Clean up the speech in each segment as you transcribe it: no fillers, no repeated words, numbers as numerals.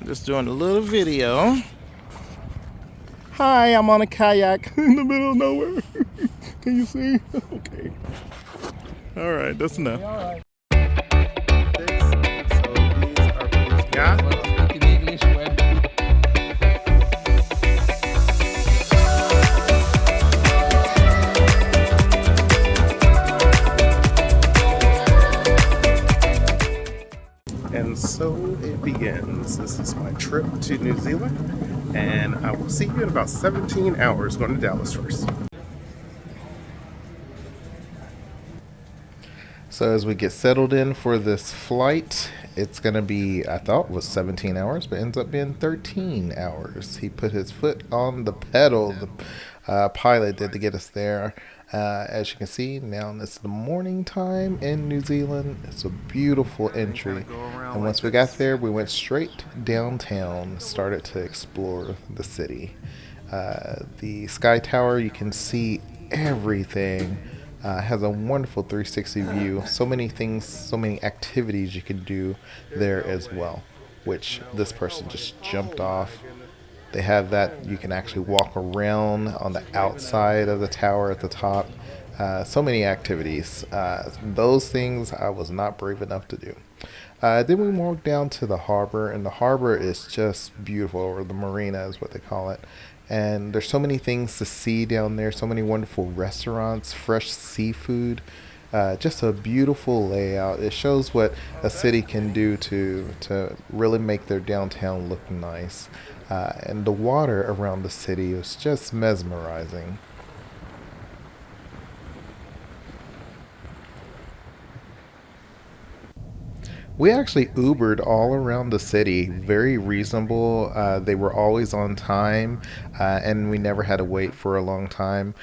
Just doing a little video. Hi, I'm on a kayak in the middle of nowhere. Can you see? Okay. All right, that's enough. Yeah? And so it begins. This is my trip to New Zealand, and I will see you in about 17 hours going to Dallas first. So as we get settled in for this flight, it's going to be, I thought it was 17 hours, but ends up being 13 hours. He put his foot on the pedal, the pilot did, to get us there. As you can see, now it's the morning time in New Zealand. It's a beautiful entry. And once we got there, we went straight downtown, started to explore the city. The Sky Tower, you can see everything. Has a wonderful 360 view. So many things, so many activities you can do there as well, which this person just jumped off. They have that you can actually walk around on the outside of the tower at the top. So many activities. Those things I was not brave enough to do. Then we walked down to the harbor, and the harbor is just beautiful, or the marina is what they call it. And there's so many things to see down there, so many wonderful restaurants, fresh seafood, just a beautiful layout. It shows what a city can do to really make their downtown look nice. And the water around the city is just mesmerizing. We actually Ubered all around the city, very reasonable. They were always on time, and we never had to wait for a long time.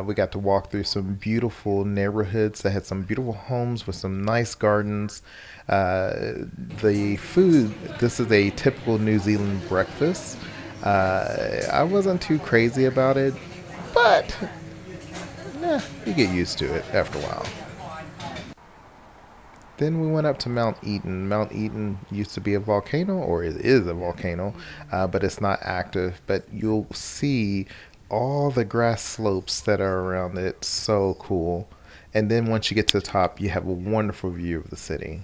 We got to walk through some beautiful neighborhoods that had some beautiful homes with some nice gardens. The food, this is a typical New Zealand breakfast. I wasn't too crazy about it, but you get used to it after a while. Then we went up to Mount Eaton. Mount Eaton used to be a volcano, or it is a volcano, but it's not active. But you'll see all the grass slopes that are around it. So cool. And then once you get to the top, you have a wonderful view of the city.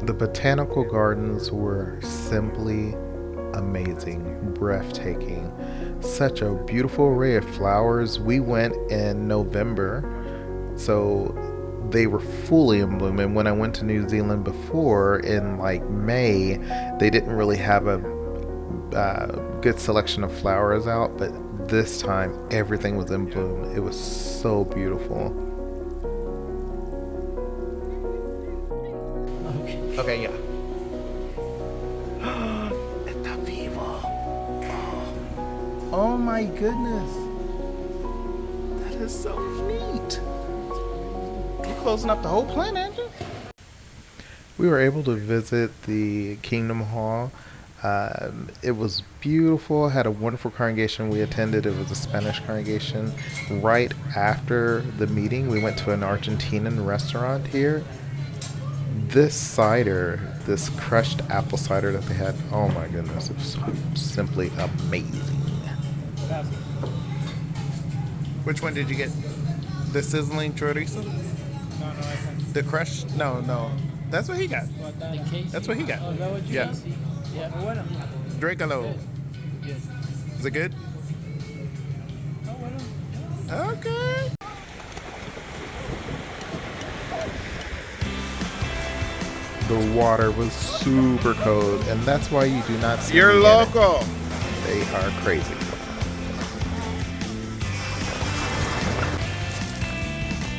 The botanical gardens were simply amazing, breathtaking. Such a beautiful array of flowers. We went in November, so they were fully in bloom. And when I went to New Zealand before in like May, they didn't really have a good selection of flowers out, but this time everything was in bloom. It was so beautiful. Okay, yeah. Está vivo. Oh my goodness. That is so neat. You're closing up the whole plant, aren't you? We were able to visit the Kingdom Hall. It was beautiful, had a wonderful congregation we attended. It was a Spanish congregation. Right after the meeting, we went to an Argentinian restaurant here. This cider, this crushed apple cider that they had, oh my goodness, it was simply amazing. Which one did you get? The sizzling chorizo? No, I think. The crushed? No. That's what he got. That's what he got. Yeah. Drácalo. Is it good? Okay. The water was super cold, and that's why you do not see. You're local. They are crazy.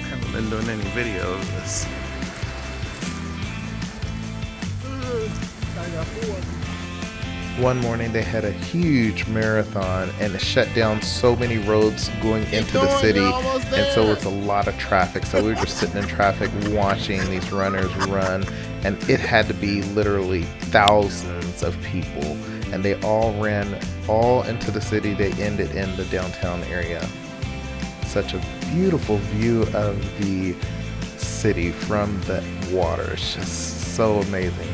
I haven't been doing any video of this. One morning they had a huge marathon and it shut down so many roads going into the city, and so it's a lot of traffic. So we were just sitting in traffic watching these runners run, and it had to be literally thousands of people, and they all ran all into the city. They ended in the downtown area. Such a beautiful view of the city from the water. It's just so amazing.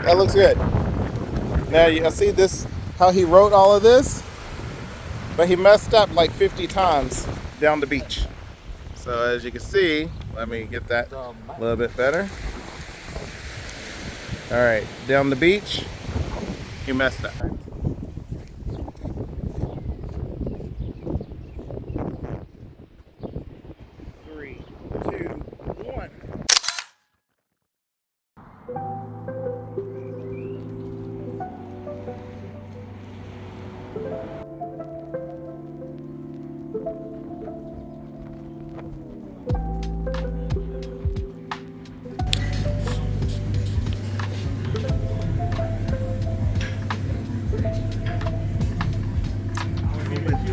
That looks good. Now you see this, how he wrote all of this, but he messed up like 50 times down the beach. So as you can see, let me get that a little bit better. All right, down the beach, he messed up. 3, 2, 1.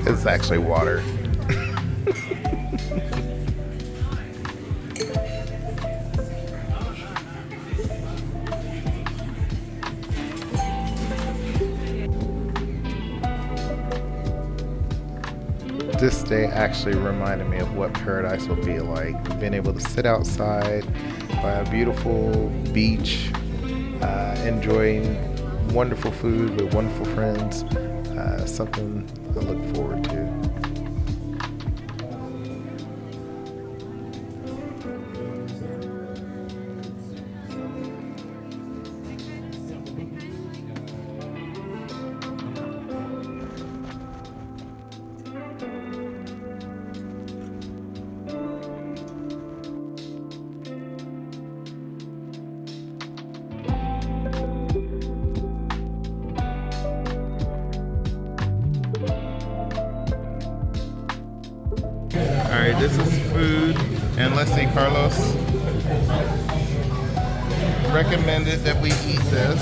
It's actually water. This day actually reminded me of what paradise would be like. Being able to sit outside by a beautiful beach, enjoying wonderful food with wonderful friends. Something I look forward to. Alright, this is food, and let's see, Carlos recommended that we eat this.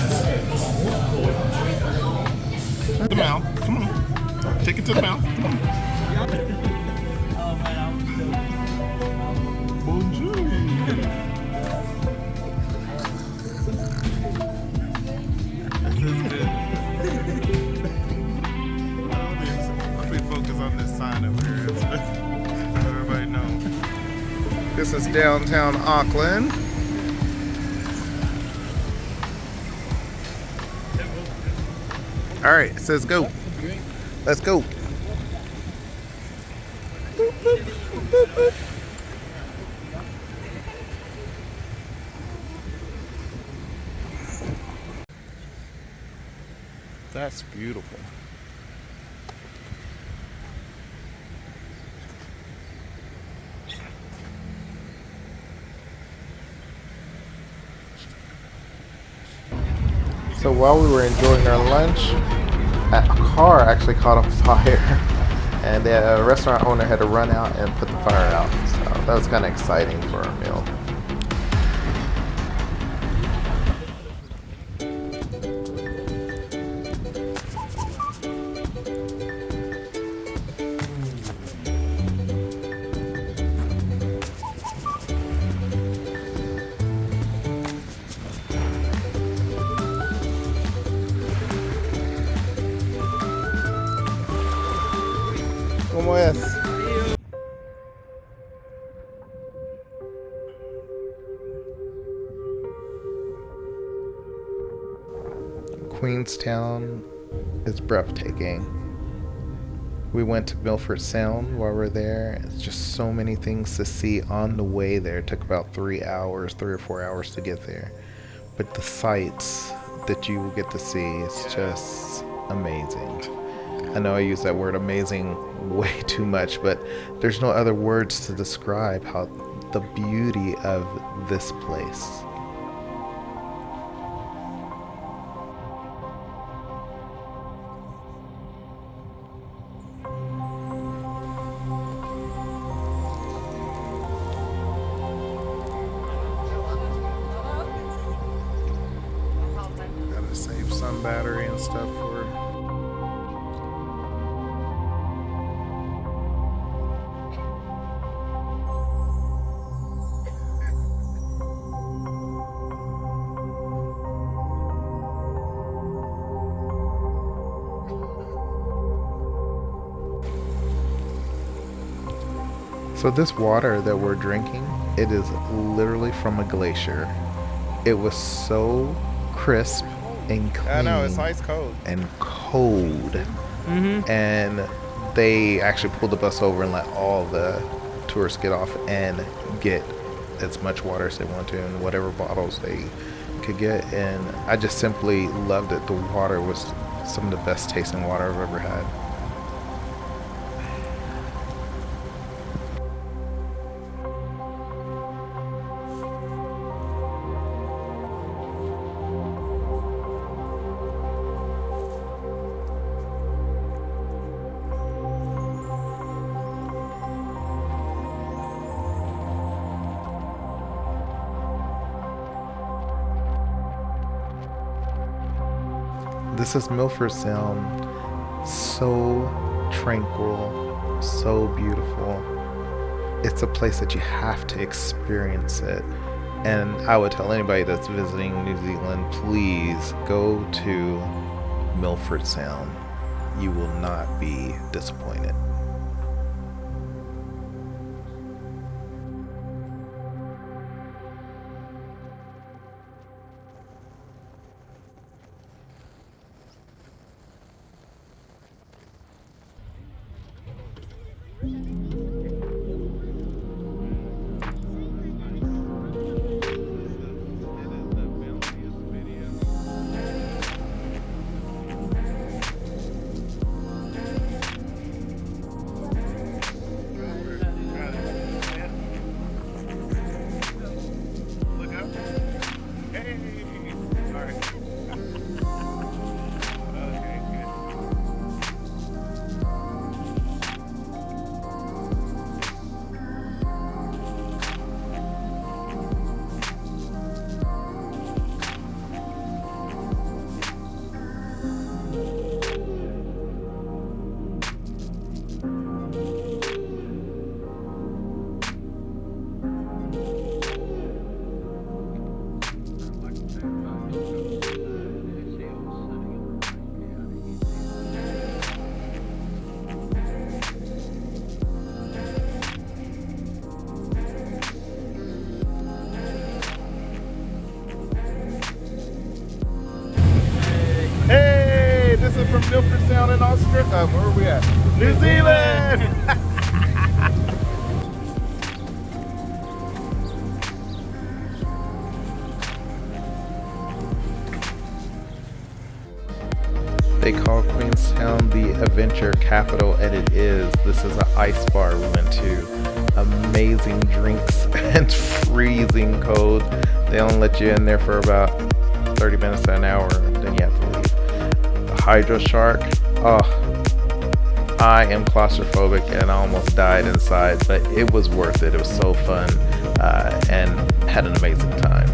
To the mouth, come on. Take it to the mouth, come on. Bonjour. This is good. Let me focus on this sign over here. Everybody know. This is downtown Auckland. All right, it says go. Let's go. Boop, boop, boop, boop. That's beautiful. So while we were enjoying our lunch, a car actually caught on fire, and the restaurant owner had to run out and put the fire out. So that was kind of exciting for our meal. ¿Cómo es? Queenstown is breathtaking. We went to Milford Sound while we were there. It's just so many things to see on the way there. It took about 3 hours, 3 or 4 hours to get there. But the sights that you will get to see is just amazing. I know I use that word amazing way too much, but there's no other words to describe how the beauty of this place. Gotta save some battery and stuff for. So this water that we're drinking, it is literally from a glacier. It was so crisp and clean. I know, it's ice cold. And cold. And they actually pulled the bus over and let all the tourists get off and get as much water as they want to in whatever bottles they could get. And I just simply loved it. The water was some of the best tasting water I've ever had. This is Milford Sound. So tranquil, so beautiful. It's a place that you have to experience it. And I would tell anybody that's visiting New Zealand, please go to Milford Sound. You will not be disappointed. This is from Milford Sound in Australia. Where are we at? New Zealand! They call Queenstown the adventure capital, and it is. This is an ice bar we went to. Amazing drinks and freezing cold. They only let you in there for about 30 minutes to an hour, then you have to leave. The Hydro Shark. Oh, I am claustrophobic and I almost died inside, but it was worth it. It was so fun and had an amazing time.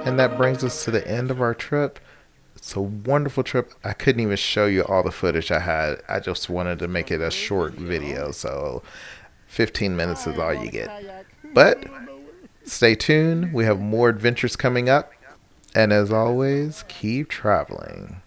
And that brings us to the end of our trip. It's a wonderful trip. I couldn't even show you all the footage I had. I just wanted to make it a short video, so 15 minutes is all you get. But Stay tuned. We have more adventures coming up. And as always, keep traveling.